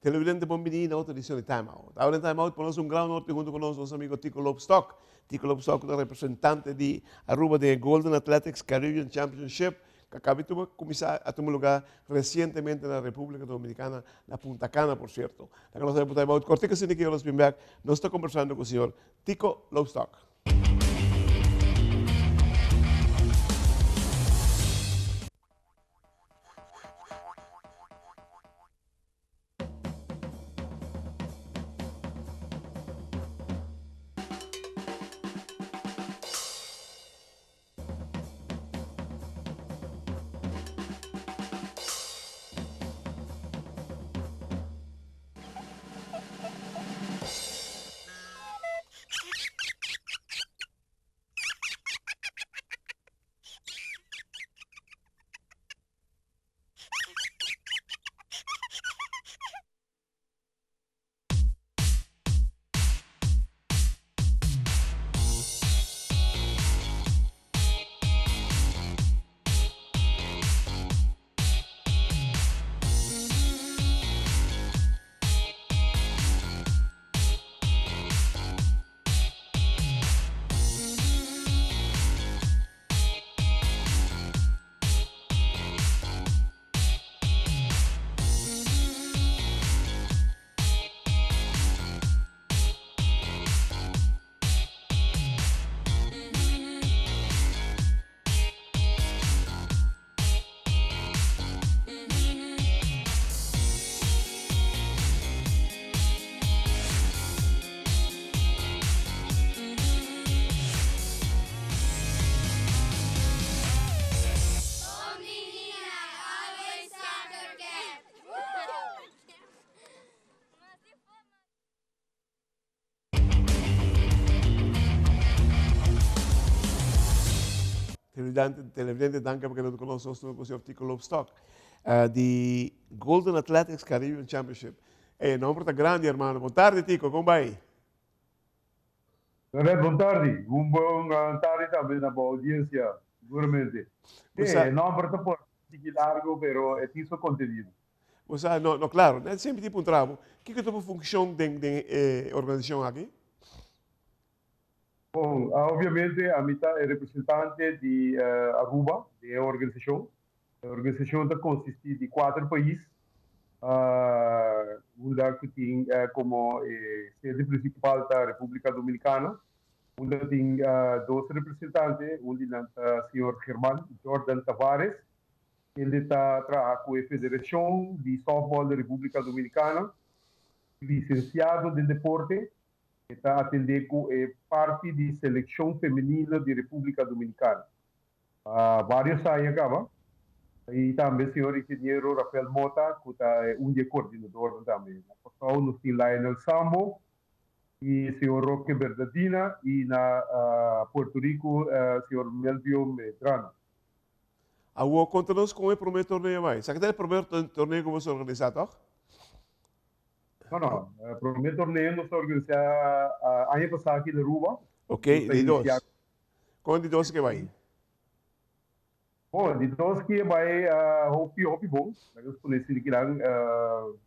Televidente Bombini, otra edición de Time Out. Ahora en Time Out ponemos un gran norte junto con nuestros amigos Tico Lobstock. Tico Lobstock es representante de Aruba de Golden Athletics Caribbean Championship, que acaba de tomar lugar recientemente en la República Dominicana, la Punta Cana, por cierto. La que nos da Time Out, cortica sin que yo los bienvenidos, nos está conversando con el señor Tico Lobstock. Televidente, danke porque nos conocemos con el señor Tico Lobstock. The Golden Athletics Caribbean Championship. Nombre está grande, hermano. Boa tarde, Tico. ¿Cómo va aí? Boa tarde. Boa tarde também na boa audiência, seguramente. Não para por largo, pero é isso conteúdo. Você, não, claro, é sempre tipo um trabalho. Que é a função da organização aqui? Bom, obviamente, a mim é representante de Aruba, da organização. A organização consiste de 4 países. Uma que tem como sede principal da República Dominicana. Uma tem 2 representantes, um é o senhor Germán Jordan Tavares, ele está com a Federação de Softball da República Dominicana, licenciado de deporte, está atendendo com parte de seleção feminina da República Dominicana. Vários anos acaba. E também o senhor engenheiro Rafael Mota, que é de coordenador também. Portanto, nós temos Lionel Sambo, e o senhor Roque Bernardina, e na Porto Rico, o senhor Melvio Medrano. Agora, conta-nos como é o primeiro torneio mais. Sabe que é o primeiro torneio que você organizou, não? Não. O primeiro torneio nós organizamos ano passado aqui na Aruba. Ok, de 2. Quando de 2 que vai? Bom, de 2 que vai hopi bom. Nós conhecemos que lá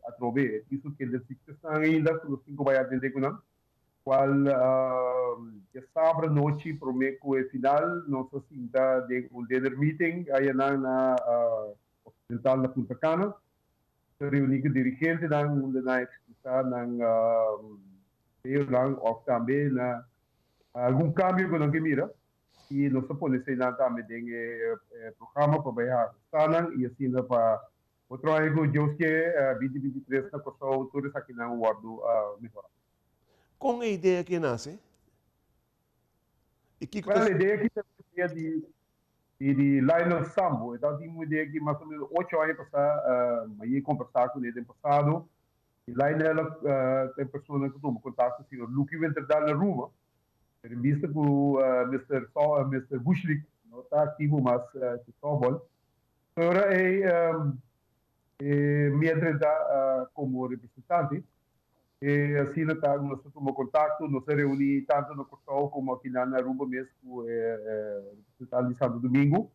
a trove. Isso que eles estão ainda, nós temos que vai atender com nós. Qual sábado noite, prometo que o final, nós assista de um leader meeting aí na Ocidental na Punta Cana. Reunir com dirigente na explicar ou também na algum câmbio que não que mira e nós podemos ser também tem programa para viajar estar e assim para outro ano que eu que 2023 na costa autores aqui na guardo melhor. Com a ideia que nasce? A ideia que é de Lionel Sambo, então tinha uma ideia que mais ou menos 8 anos passado, aí conversar com ele no passado, e Lionel tem pessoas que tomam contato com o senhor Luque Winterdal na Ruma, em vista que o Mr. Bushwick não está ativo mais que softball. Agora me apresentar como representante, e assim nós tomamos contato, nós reunimos tanto no Costau como aqui na Aruba mesmo, representante de Santo Domingo,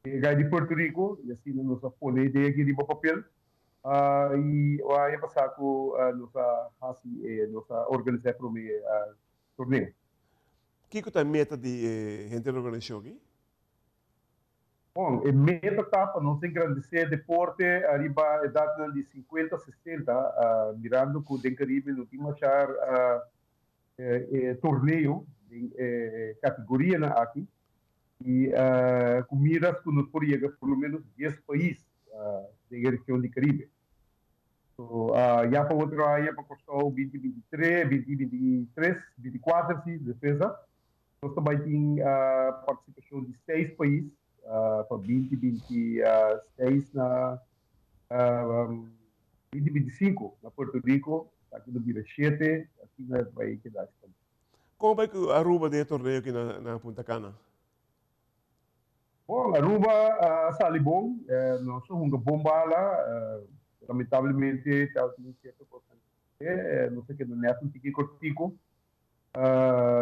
e de Porto Rico, e assim nós põe a ideia aqui de papel, E o ano passado nossa organização para o torneio. Que é a meta de gente da organização aqui? Bom, a meta está para nós engrandecer deporte arriba a idade de 50, 60, mirando que o Caribe no último achar torneio de categoria aqui e com miras que nos poderia pelo menos 10 países da região do Caribe. So, já para outro ano, para custar 2023, 2023, 24, sim, defesa. Nós também temos participação de 6 países para 2026 na 2025 na Porto Rico, aqui no Vila 7, aqui na vai que dá. Como vai que Aruba de torneio aqui na Punta Cana? Bom, Aruba sali bom, nós somos uma bomba lá, lamentavelmente está um certo porcentagem, não sei que não é um tique cortico,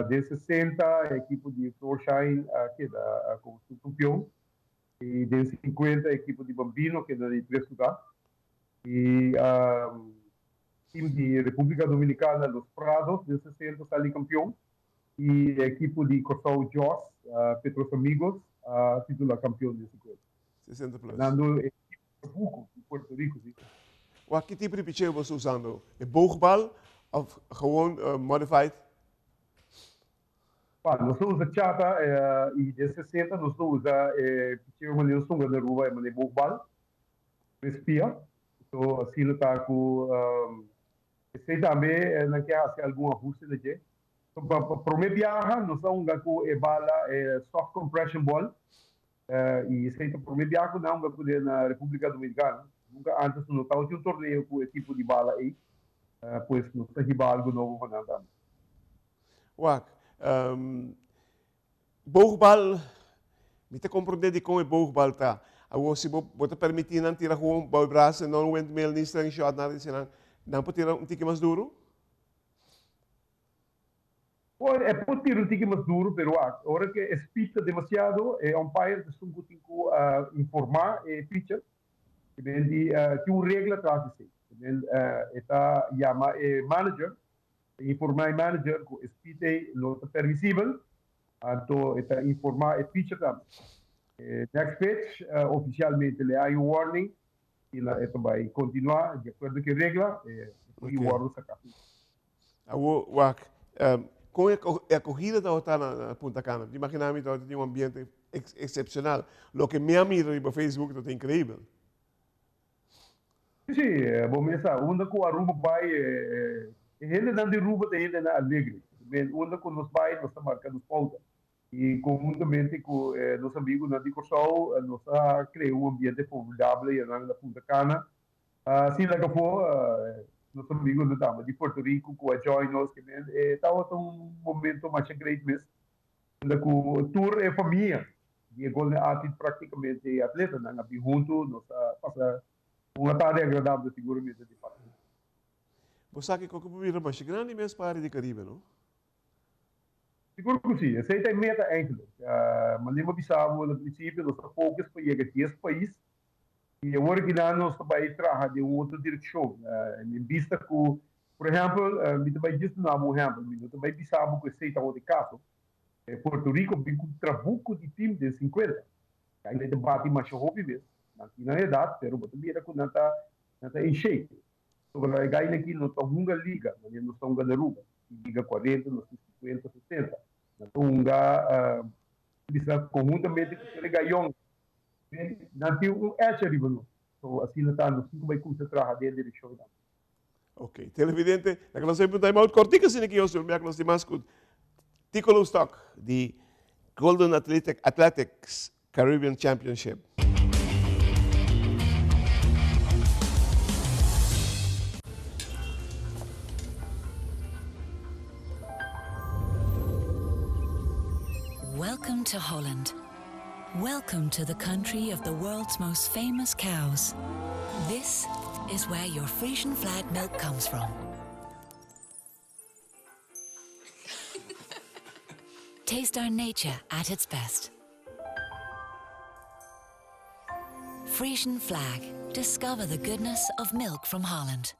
de 60 a equipe de Floorshine que é como campeão e de 50 a equipe de Bambino que é de 3 lugares e time de República Dominicana Los Prados de 60 sali campeão e a equipe de Corsol Jos, Petros Amigos, titular campeão de 50. 60 plus. Dando equipe de Buco, de Porto Rico. Sim. Que tipo de pitcher você usando? É boogbal of gewoon modified? Nós usamos chata e de 60 nós usamos pitcher maneiro sunga da rua, maneiro boogbal, respira. Então, assim, não está com... sei também, não quer fazer algum ajuste, né? Para mim, viaja, nós usamos com a bala soft compression ball, e sei que para mim, viaja, não, na República Dominicana. Nunca antes não estava um torneio com esse tipo de bala aí, pois não se riba algo novo para nada. Wak, boogbal, me te compreender de como é boogbal tá. Agora, se você permitir não tirar com o braço, não o endmel, nem string shot, nada disso, não pode tirar tique mais duro? É pode tirar um tique mais duro, mas a hora que espita demasiado, umpire tem que informar o pitcher, que uma regra traz isso. Está chama manager, informar o manager que espita não é permissível, então está informar o pitcher também. Next pitch, oficialmente le há um warning e ela vai continuar de acordo com a regra e o warning sacar. Wak, com a corrida da outra na Punta Cana, imaginamos que tem um ambiente excepcional. O que me mira no Facebook é incrível. Sim, bom pensar. Onde que o Aruba vai, ele não derruba, ele não alegre. Onde que nós vai, nós estamos marcando pauta. E conjuntamente com nossos amigos na Dicorsol, nós criamos um ambiente favorável na Punta Cana. Assim, lá que for, nossos amigos de Porto Rico, com a Joy, nós que estava um momento mais great mesmo. O tour é família. E agora praticamente atleta, nós juntos, nós passamos uma tarde agradável, seguramente, de fato. Você sabe que qualquer primeira mais grande mesmo para a área de Caribe, não? Seguro que sim. Essa é a meta ainda. Mas nem bisavo, no princípio, nós focamos para chegar a esse país e agora que nós também trabalhamos de outra direção. Em vista que, por exemplo, me também disse não, por exemplo, me também bisavo que esse é de caso. Porto Rico tem um trabuco de time de 50. Ainda debate mais jovem mesmo. Na idade, pero também era quando está em shape. Sobre a gaina aqui não está uma liga, mas não está uma liga. Liga 40, não está 50, 60. Então, conjuntamente com o Gaion, não tem um edge ali, então assim não está, não vai concentrar dentro da direção. Ok, televidente, la que nós sempre time out cortica sin que eu sou que nós demais com Tico Lovestock de Golden Athletics Caribbean Championship. Welcome to Holland. Welcome to the country of the world's most famous cows. This is where your Frisian flag milk comes from. Taste our nature at its best. Frisian flag. Discover the goodness of milk from Holland.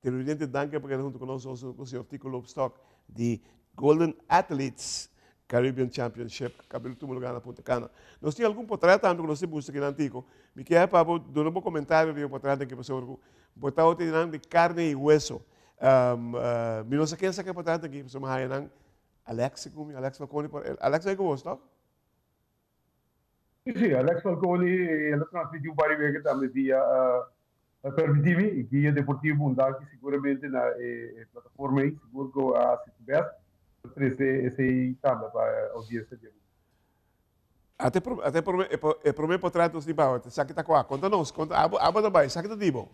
Televidente, danke perché junto con noi sono con il Tico Loopstock di Golden Athletes Caribbean Championship, che abbiamo avuto lugar na Punta Cana. Nós tínhamos algum portrait também que nós temos aqui no Antigo. Me quer para dar um comentário de portrait que pessoa botar de carne e hueso. Me não sei quem é que portrait aqui, pessoa mais aí Alex Falcone, Alex é que gosta? Sì, Alex Falconi la trasmissione vari volte também via permittivi, guia deportivo mundial que seguramente na plataforma aí, seguro que a Citibest, esse também para a audiência de Até por mim portrait dos de bawat, sakit ako. Conta-nos, aba também, sakit de bom.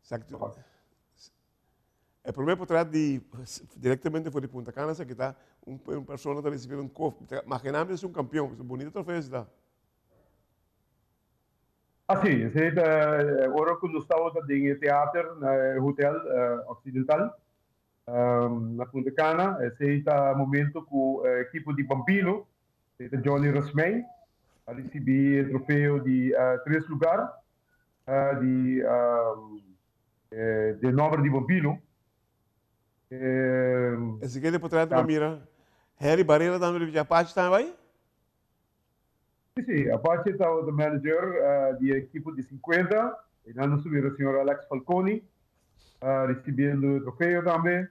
Sakit. É primeiro portrait diretamente foi de Punta Cana, que está uma pessoa que recebeu um cofre. Imaginamos um campeão, um bonito troféu está. Ah, sim, esse é agora quando estava em teatro, no Hotel Occidental, na Punta Cana, esse é o momento que a equipe de Bambino, Johnny Rasmey, recebeu o troféu de 3 lugares de nome de Bambino. Esse aqui é portrait de mira. Harry Barreira também de Apache também? Sim, Apache estava o manager da equipe de 50, e nós subimos o senhor Alex Falconi, recebendo o troféu também.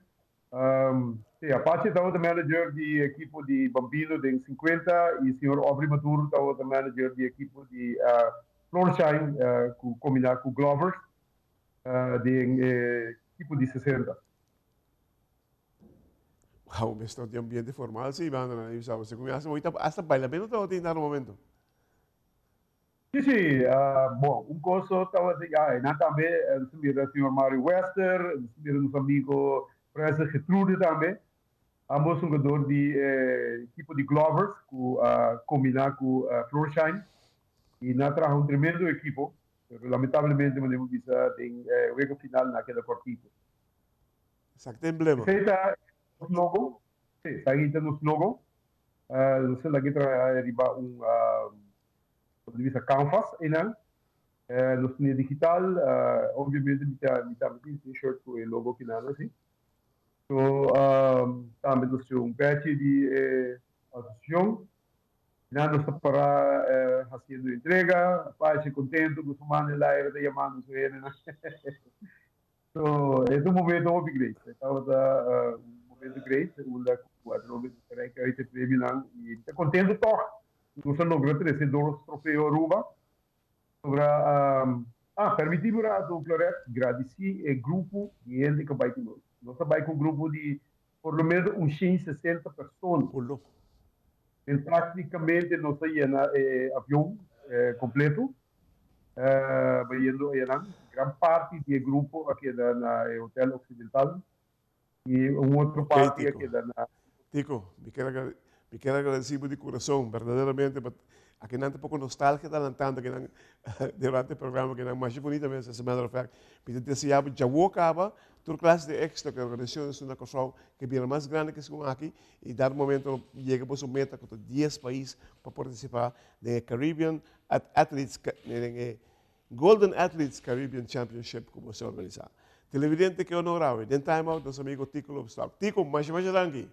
Sim, Apache estava o manager da equipe de Bambino de 50, e o senhor Aubrey Maduro estava o manager da equipe de Florsheim, combinado com Glovers, da equipe de 60. Wow, mas está de ambiente formal, sim, banda, né? Você começa muito, hasta baila bem, não está a no momento. Sim, bom, coisa estava a nós também, o senhor Mário Wester, o amigo Francis Getrude também, ambos jogadores de equipe de Glovers, combinado com Florsheim, e nós trajamos tremendo equipe, lamentavelmente, não temos visto o jogo final naquela partida. Exacto emblema. Nos logo, sim, aí temos logo, você daqui arriba divisa canvas, e não, nos digital, obviamente, me t-shirt com o logo que não assim. So, também nós temos patch de associação, nós estamos para fazendo entrega, parte contento, com o mano lá era de chamando isso aí, né? So, é um momento muito grande, estava momento great, o que a gente prêmio lá, e está contente toch, nós logramos esse 2 troféus Aruba, permitimos a do Flores agradecer o grupo de gente que vai conosco. Nós trabalhamos com um grupo de, por lo menos, uns 160 pessoas. E praticamente, nós temos avião completo, grande parte do grupo aqui no Hotel Occidental, e outra parte aqui na... Tico, me quero agradecer de coração, verdadeiramente, aqui não é um pouco nostálgica talantando que durante o programa que não mais bonita mesmo, as a matter of fact, porque desejava já acaba toda classe de extra que a organização é uma coisa que vira mais grande que se aqui e dar momento chega para sua meta com 10 países para participar da Caribbean Athletes Golden Athletes Caribbean Championship que você organizar. Televidente que honorável, den time out nosso amigo Tico Loopstock. Tico, mais danke.